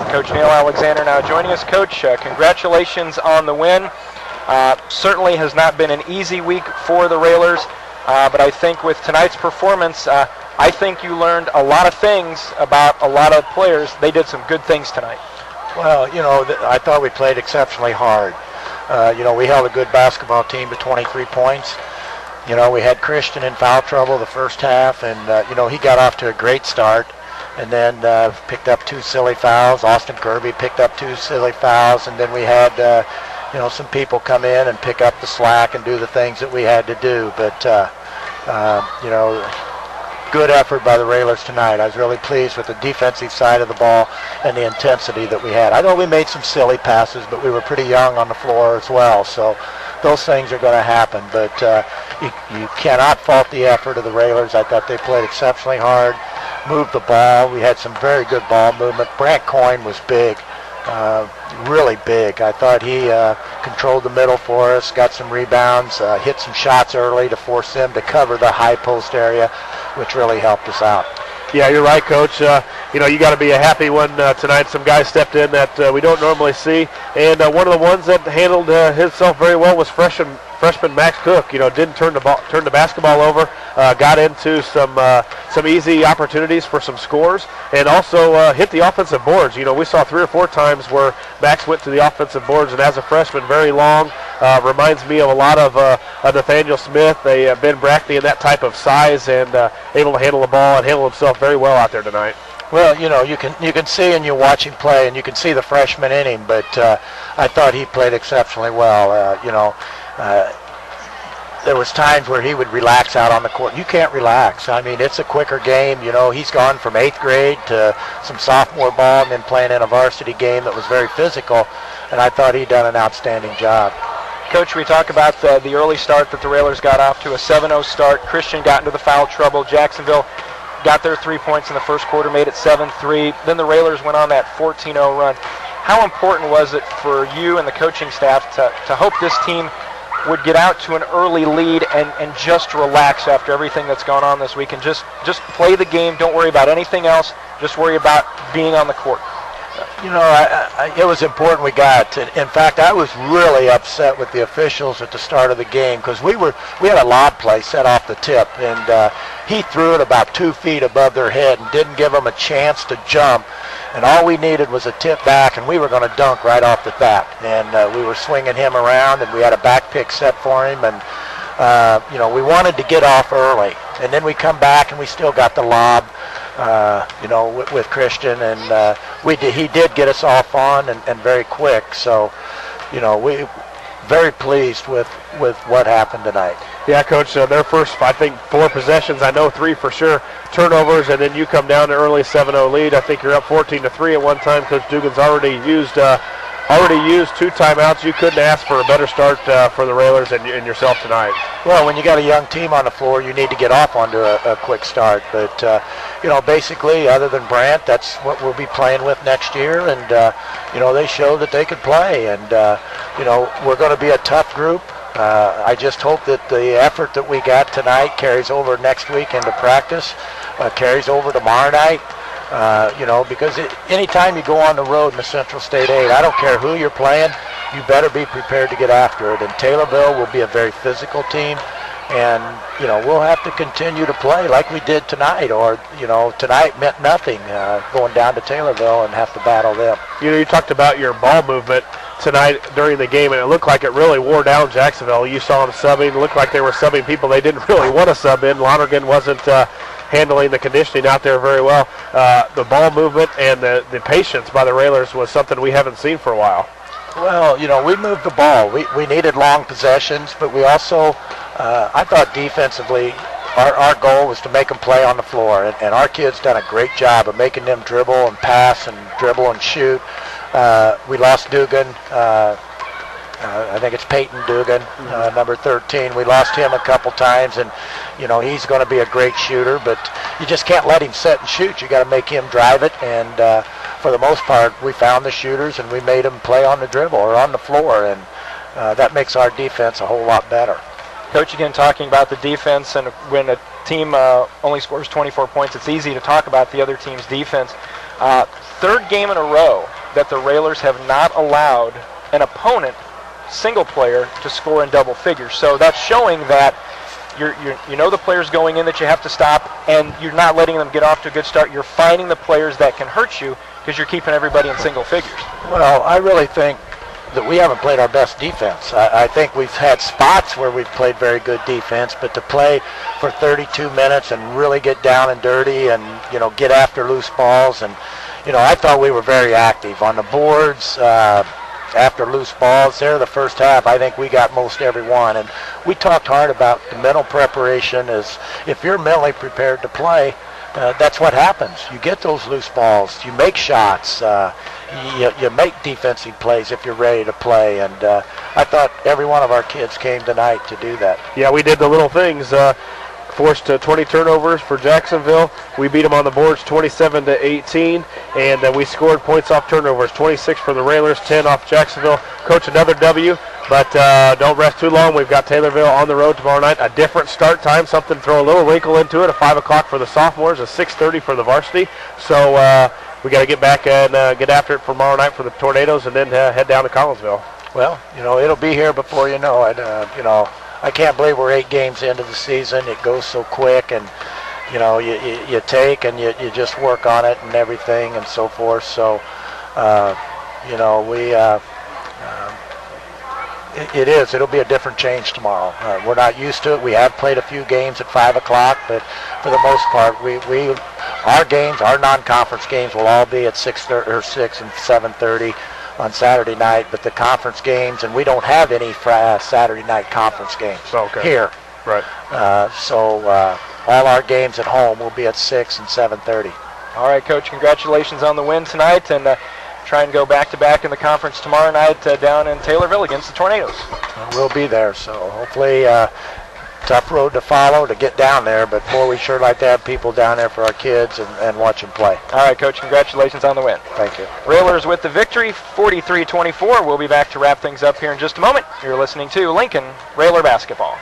Coach Neil Alexander now joining us. Coach, congratulations on the win. Certainly has not been an easy week for the Railers, but I think with tonight's performance, I think you learned a lot of things about a lot of players. They did some good things tonight. Well, I thought we played exceptionally hard. We held a good basketball team to 23 points. We had Christian in foul trouble the first half, and, he got off to a great start. And then picked up 2 silly fouls. Austin Kirby picked up 2 silly fouls, and then we had, some people come in and pick up the slack and do the things that we had to do. But, good effort by the Railers tonight. I was really pleased with the defensive side of the ball and the intensity that we had. I know we made some silly passes, but we were pretty young on the floor as well. So those things are going to happen. But you cannot fault the effort of the Railers. I thought they played exceptionally hard. Moved the ball. We had some very good ball movement. Brant Coyne was big, really big. I thought he controlled the middle for us, got some rebounds, hit some shots early to force them to cover the high post area, which really helped us out. Yeah, you're right, Coach. You got to be a happy one tonight. Some guys stepped in that we don't normally see, and one of the ones that handled himself very well was freshman Max Cook. Didn't turn the basketball over, got into some easy opportunities for some scores, and also hit the offensive boards. We saw 3 or 4 times where Max went to the offensive boards, and as a freshman, very long. Reminds me of a lot of Nathaniel Smith, Ben Brackney, and that type of size, and able to handle the ball and handle himself very well out there tonight. Well, you can see and you watch him play, and you can see the freshman in him. But I thought he played exceptionally well. There was times where he would relax out on the court. You can't relax. I mean, it's a quicker game. He's gone from 8th grade to some sophomore ball and then playing in a varsity game that was very physical. And I thought he'd done an outstanding job. Coach, we talk about the early start that the Railers got off to, a 7-0 start. Christian got into the foul trouble. Jacksonville got their 3 points in the first quarter, made it 7-3. Then the Railers went on that 14-0 run. How important was it for you and the coaching staff to hope this team would get out to an early lead and just relax after everything that's gone on this week and just play the game, don't worry about anything else, just worry about being on the court? It was important we got. In fact, I was really upset with the officials at the start of the game because we had a lob play set off the tip, and he threw it about 2 feet above their head and didn't give them a chance to jump. And all we needed was a tip back, and we were going to dunk right off the bat. And we were swinging him around, and we had a back pick set for him, and we wanted to get off early. And then we come back, and we still got the lob. With Christian, and he did get us off on and very quick. So, we very pleased with what happened tonight. Yeah, Coach, their first, I think, 4 possessions, I know 3 for sure, turnovers, and then you come down to early 7-0 lead. I think you're up 14-3 at one time. Coach Dugan's already used 2 timeouts. You couldn't ask for a better start for the Railers and yourself tonight. Well, when you got a young team on the floor, you need to get off onto a quick start. But, basically, other than Brant, that's what we'll be playing with next year. And, they showed that they could play. And, we're going to be a tough group. I just hope that the effort that we got tonight carries over next week into practice, carries over tomorrow night. Because anytime you go on the road in the Central State 8, I don't care who you're playing, you better be prepared to get after it. And Taylorville will be a very physical team, and, we'll have to continue to play like we did tonight, or, tonight meant nothing, going down to Taylorville and have to battle them. You talked about your ball movement tonight during the game, and it looked like it really wore down Jacksonville. You saw them subbing. It looked like they were subbing people they didn't really want to sub in. Lonergan wasn't handling the conditioning out there very well. The ball movement and the patience by the Railers was something we haven't seen for a while. Well, we moved the ball. We needed long possessions, but we also, I thought defensively, our goal was to make them play on the floor, and our kids done a great job of making them dribble and pass and dribble and shoot. We lost Dugan. I think it's Peyton Dugan, number 13. We lost him a couple times, and, he's going to be a great shooter, but you just can't let him set and shoot. You got to make him drive it, and for the most part, we found the shooters, and we made them play on the dribble or on the floor, and that makes our defense a whole lot better. Coach, again, talking about the defense, and when a team only scores 24 points, it's easy to talk about the other team's defense. Third game in a row that the Railers have not allowed an opponent, single player, to score in double figures. So that's showing that you know the players going in that you have to stop, and you're not letting them get off to a good start. You're finding the players that can hurt you because you're keeping everybody in single figures. Well, I really think that we haven't played our best defense. I think we've had spots where we've played very good defense, but to play for 32 minutes and really get down and dirty and, you know, get after loose balls, and, you know, I thought we were very active on the boards after loose balls. There, the first half, I think we got most every one, and we talked hard about the mental preparation. Is if you're mentally prepared to play, that's what happens. You get those loose balls, you make shots, you make defensive plays if you're ready to play, and I thought every one of our kids came tonight to do that. Yeah, we did the little things. Forced 20 turnovers for Jacksonville. We beat them on the boards 27-18, and we scored points off turnovers, 26 for the Railers, 10 off Jacksonville. Coach, another W, but don't rest too long. We've got Taylorville on the road tomorrow night. A different start time, something throw a little wrinkle into it. A 5 o'clock for the sophomores, a 6:30 for the varsity. So we got to get back and get after it for tomorrow night for the Tornadoes, and then head down to Collinsville. Well, you know, it'll be here before you know it. You know, I can't believe we're 8 games into the season. It goes so quick, and, you know, you take and you just work on it and everything and so forth. So, you know, it'll be a different change tomorrow. We're not used to it. We have played a few games at 5 o'clock, but for the most part, our games, our non-conference games will all be at 6 and 7:30. On Saturday night, but the conference games, and we don't have any Saturday night conference games here. Right. So all our games at home will be at 6 and 7:30. All right, Coach, congratulations on the win tonight, and try and go back-to-back in the conference tomorrow night down in Taylorville against the Tornadoes. We'll be there, so hopefully tough road to follow to get down there, but boy, we sure like to have people down there for our kids and watch them play. All right, Coach, congratulations on the win. Thank you. Railers with the victory, 43-24. We'll be back to wrap things up here in just a moment. You're listening to Lincoln Railer Basketball.